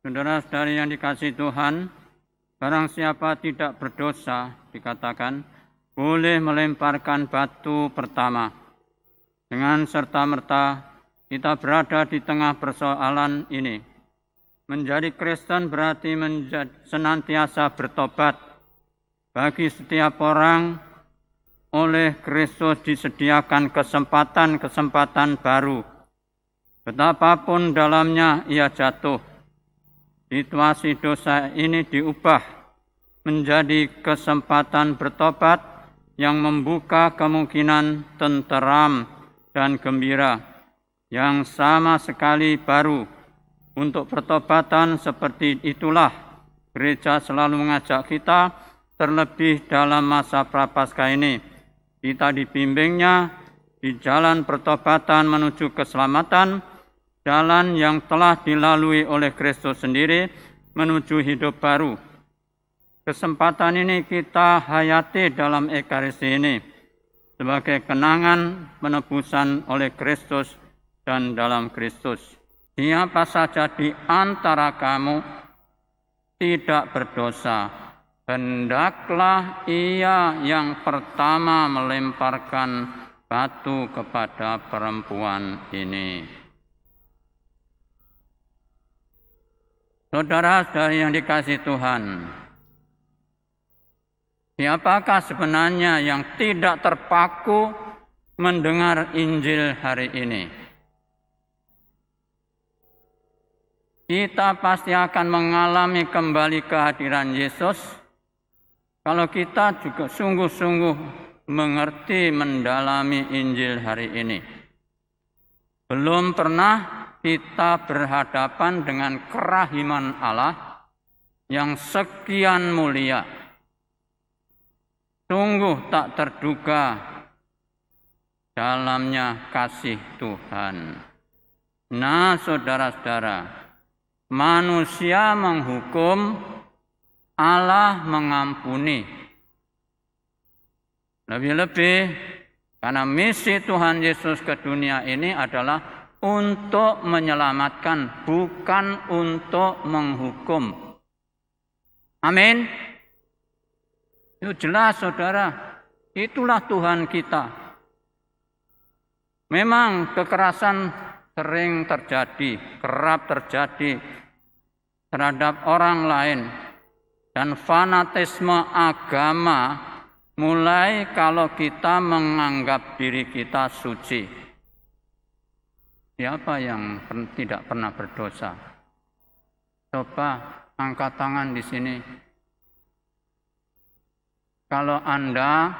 Saudara-saudari yang dikasihi Tuhan, barang siapa tidak berdosa, dikatakan, boleh melemparkan batu pertama. Dengan serta-merta kita berada di tengah persoalan ini. Menjadi Kristen berarti senantiasa bertobat. Bagi setiap orang, oleh Kristus disediakan kesempatan-kesempatan baru. Betapapun dalamnya ia jatuh, situasi dosa ini diubah menjadi kesempatan bertobat yang membuka kemungkinan tenteram dan gembira yang sama sekali baru. Untuk pertobatan seperti itulah gereja selalu mengajak kita, terlebih dalam masa prapaskah ini. Kita dibimbingnya di jalan pertobatan menuju keselamatan, jalan yang telah dilalui oleh Kristus sendiri menuju hidup baru. Kesempatan ini kita hayati dalam Ekaristi ini sebagai kenangan penebusan oleh Kristus dan dalam Kristus. Siapa saja di antara kamu tidak berdosa, hendaklah ia yang pertama melemparkan batu kepada perempuan ini. Saudara-saudari yang dikasihi Tuhan, siapakah sebenarnya yang tidak terpaku mendengar Injil hari ini? Kita pasti akan mengalami kembali kehadiran Yesus kalau kita juga sungguh-sungguh mengerti, mendalami Injil hari ini. Belum pernah kita berhadapan dengan kerahiman Allah yang sekian mulia. Sungguh tak terduga dalamnya kasih Tuhan. Nah, saudara-saudara, manusia menghukum, Allah mengampuni. Lebih-lebih karena misi Tuhan Yesus ke dunia ini adalah untuk menyelamatkan, bukan untuk menghukum. Amin. Itu jelas, saudara. Itulah Tuhan kita. Memang kekerasan sering terjadi, kerap terjadi terhadap orang lain. Dan fanatisme agama mulai kalau kita menganggap diri kita suci. Siapa yang tidak pernah berdosa? Coba angkat tangan di sini. Kalau Anda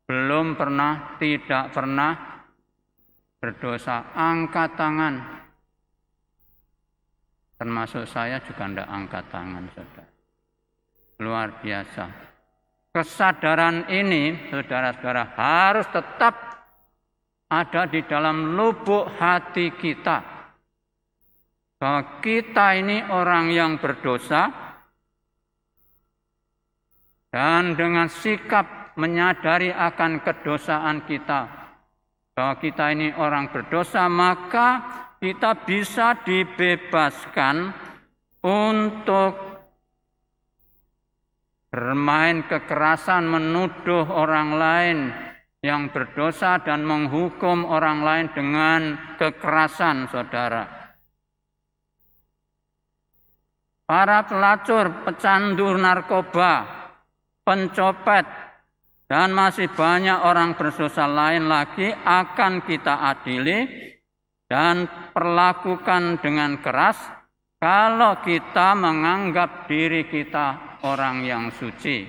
belum pernah, tidak pernah berdosa, angkat tangan. Termasuk saya juga tidak angkat tangan, saudara. Luar biasa. Kesadaran ini, saudara-saudara, harus tetap ada di dalam lubuk hati kita. Bahwa kita ini orang yang berdosa, dan dengan sikap menyadari akan kedosaan kita, bahwa kita ini orang berdosa, maka kita bisa dibebaskan untuk bermain kekerasan, menuduh orang lain yang berdosa dan menghukum orang lain dengan kekerasan, saudara. Para pelacur, pecandu narkoba, pencopet, dan masih banyak orang berdosa lain lagi akan kita adili dan perlakukan dengan keras kalau kita menganggap diri kita orang yang suci.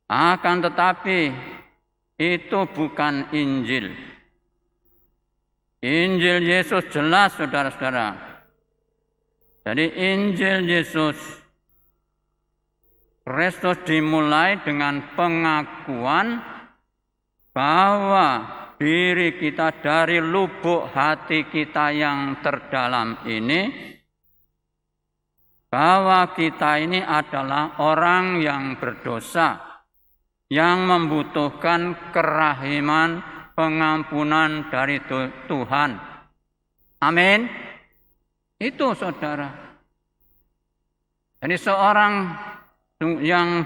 Akan tetapi itu bukan Injil. Injil Yesus jelas, saudara-saudara. Jadi Injil Yesus Kristus dimulai dengan pengakuan bahwa diri kita dari lubuk hati kita yang terdalam ini, bahwa kita ini adalah orang yang berdosa, yang membutuhkan kerahiman, pengampunan dari Tuhan. Amin. Itu, saudara. Jadi seorang yang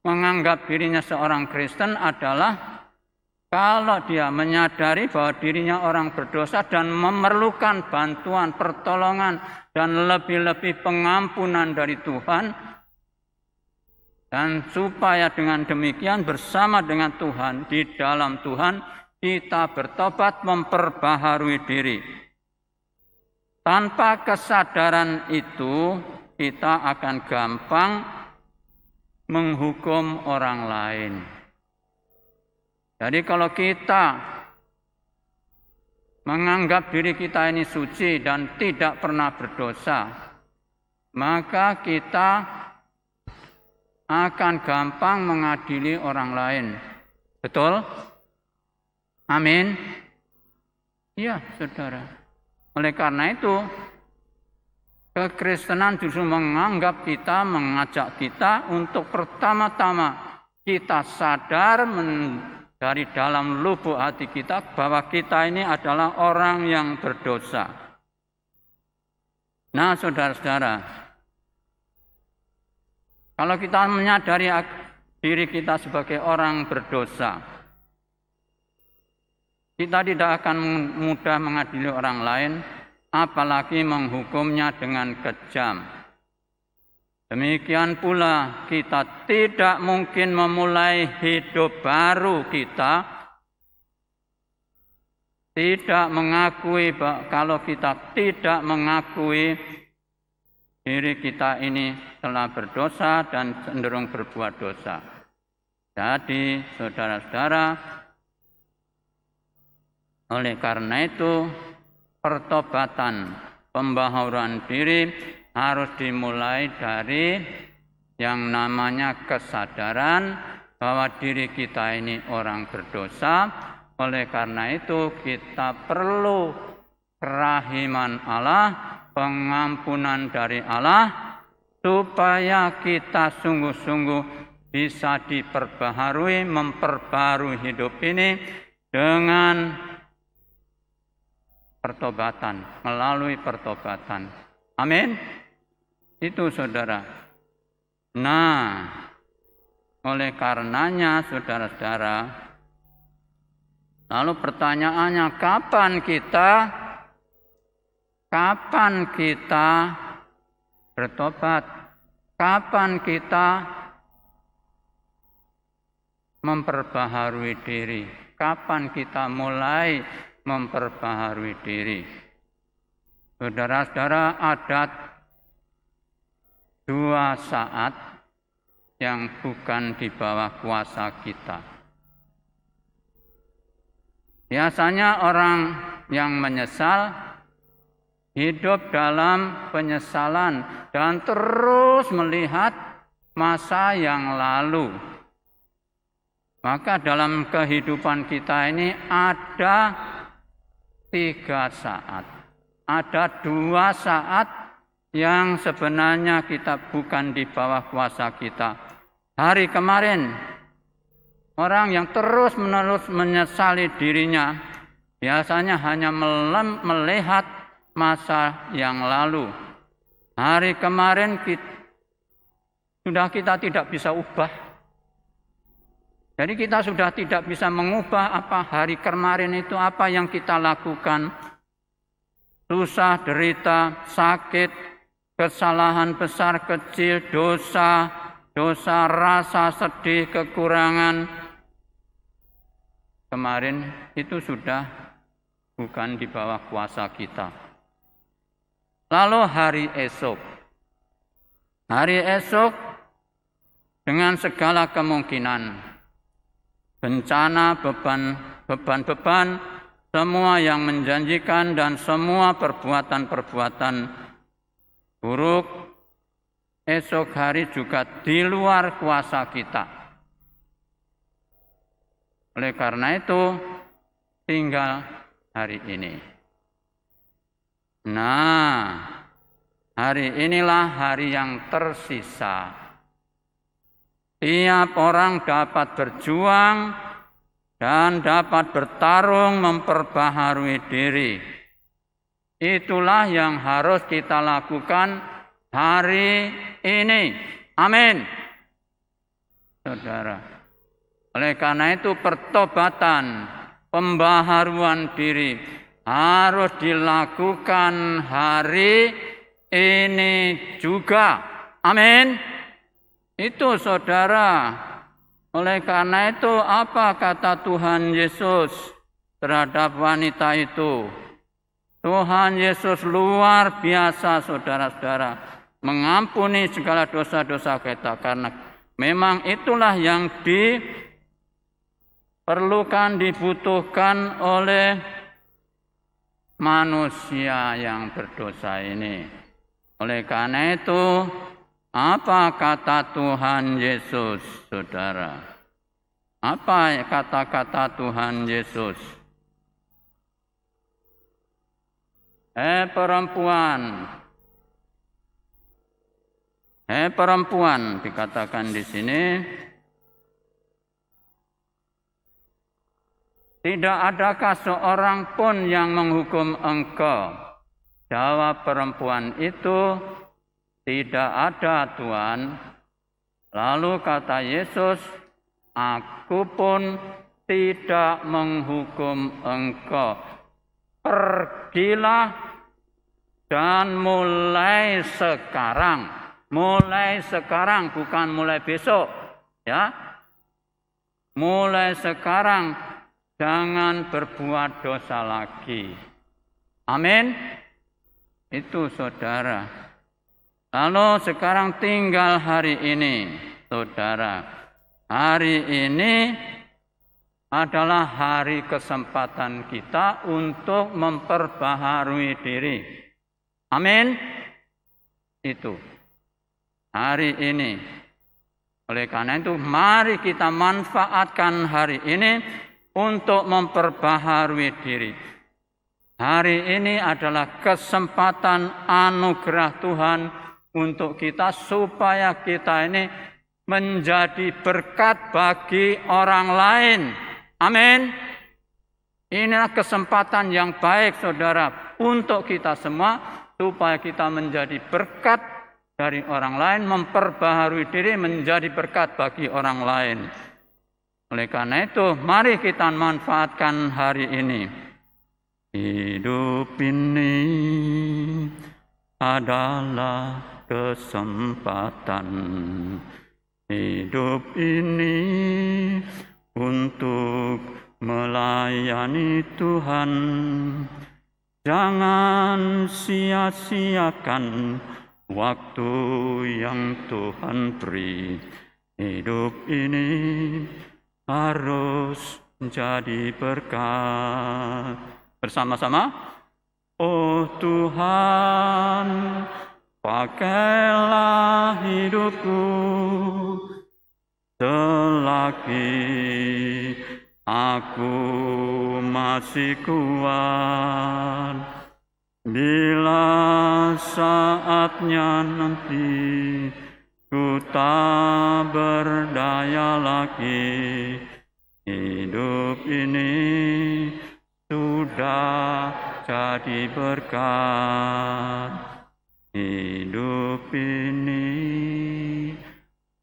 menganggap dirinya seorang Kristen adalah kalau dia menyadari bahwa dirinya orang berdosa dan memerlukan bantuan, pertolongan, dan lebih-lebih pengampunan dari Tuhan, dan supaya dengan demikian bersama dengan Tuhan, di dalam Tuhan, kita bertobat memperbaharui diri. Tanpa kesadaran itu, kita akan gampang menghukum orang lain. Jadi kalau kita menganggap diri kita ini suci dan tidak pernah berdosa, maka kita akan gampang mengadili orang lain. Betul? Amin? Iya, saudara. Oleh karena itu, kekristenan justru mengajak kita untuk pertama-tama kita sadar dari dalam lubuk hati kita bahwa kita ini adalah orang yang berdosa. Nah, saudara-saudara, kalau kita menyadari diri kita sebagai orang berdosa, kita tidak akan mudah mengadili orang lain, apalagi menghukumnya dengan kejam. Demikian pula kita tidak mungkin memulai hidup baru kita tidak mengakui, kalau kita tidak mengakui diri kita ini telah berdosa dan cenderung berbuat dosa. Jadi saudara-saudara, oleh karena itu pertobatan, pembaharuan diri harus dimulai dari yang namanya kesadaran bahwa diri kita ini orang berdosa. Oleh karena itu kita perlu kerahiman Allah, pengampunan dari Allah, supaya kita sungguh-sungguh bisa diperbaharui, memperbarui hidup ini dengan pertobatan, melalui pertobatan. Amin. Itu saudara. Nah, oleh karenanya saudara-saudara, lalu pertanyaannya kapan kita bertobat? Kapan kita memperbaharui diri? Kapan kita mulai memperbaharui diri? Saudara-saudara, ada 2 saat yang bukan di bawah kuasa kita. Biasanya orang yang menyesal hidup dalam penyesalan dan terus melihat masa yang lalu. Maka dalam kehidupan kita ini ada 3 saat. Ada 2 saat yang sebenarnya kita bukan di bawah kuasa kita. Hari kemarin, orang yang terus-menerus menyesali dirinya biasanya hanya melihat masa yang lalu. Hari kemarin kita tidak bisa ubah. Jadi kita sudah tidak bisa mengubah apa hari kemarin itu, apa yang kita lakukan. Susah, derita, sakit, kesalahan besar, kecil, dosa, rasa sedih, kekurangan. Kemarin itu sudah bukan di bawah kuasa kita. Lalu hari esok dengan segala kemungkinan, bencana, beban, semua yang menjanjikan dan semua perbuatan-perbuatan buruk, esok hari juga di luar kuasa kita. Oleh karena itu, tinggal hari ini. Nah, hari inilah hari yang tersisa. Tiap orang dapat berjuang dan dapat bertarung memperbaharui diri. Itulah yang harus kita lakukan hari ini. Amin. Saudara, oleh karena itu pertobatan, pembaharuan diri harus dilakukan hari ini juga. Amin. Itu saudara. Oleh karena itu apa kata Tuhan Yesus terhadap wanita itu? Tuhan Yesus luar biasa saudara-saudara, mengampuni segala dosa-dosa kita, karena memang itulah yang diperlukan, dibutuhkan oleh manusia yang berdosa ini. Oleh karena itu, apa kata Tuhan Yesus, saudara? Apa kata-kata Tuhan Yesus? Perempuan dikatakan di sini, tidak adakah seorang pun yang menghukum engkau? Jawab perempuan itu, tidak ada Tuhan. Lalu kata Yesus, aku pun tidak menghukum engkau. Pergilah dan mulai sekarang bukan mulai besok, ya. Mulai sekarang jangan berbuat dosa lagi. Amin. Itu saudara. Lalu sekarang tinggal hari ini, saudara. Hari ini adalah hari kesempatan kita untuk memperbaharui diri. Amin. Itu hari ini. Oleh karena itu, mari kita manfaatkan hari ini untuk memperbaharui diri. Hari ini adalah kesempatan anugerah Tuhan untuk kita, supaya kita ini menjadi berkat bagi orang lain. Amin. Inilah kesempatan yang baik saudara untuk kita semua, supaya kita menjadi berkat dari orang lain, memperbaharui diri menjadi berkat bagi orang lain. Oleh karena itu, mari kita manfaatkan hari ini. Hidup ini adalah kesempatan. Hidup ini untuk melayani Tuhan. Jangan sia-siakan waktu yang Tuhan beri. Hidup ini harus menjadi berkat. Bersama-sama. Oh Tuhan, pakailah hidupku selagi aku masih kuat. Bila saatnya nanti ku tak berdaya lagi, hidup ini sudah jadi berkat. Hidup ini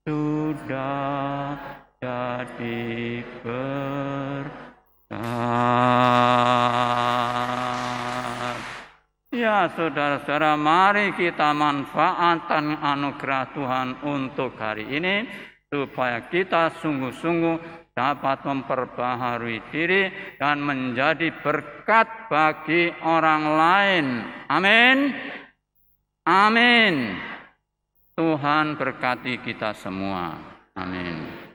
sudah jadi berkat. Ya saudara-saudara, mari kita manfaatkan anugerah Tuhan untuk hari ini, supaya kita sungguh-sungguh dapat memperbaharui diri dan menjadi berkat bagi orang lain. Amin. Amin. Tuhan berkati kita semua. Amin.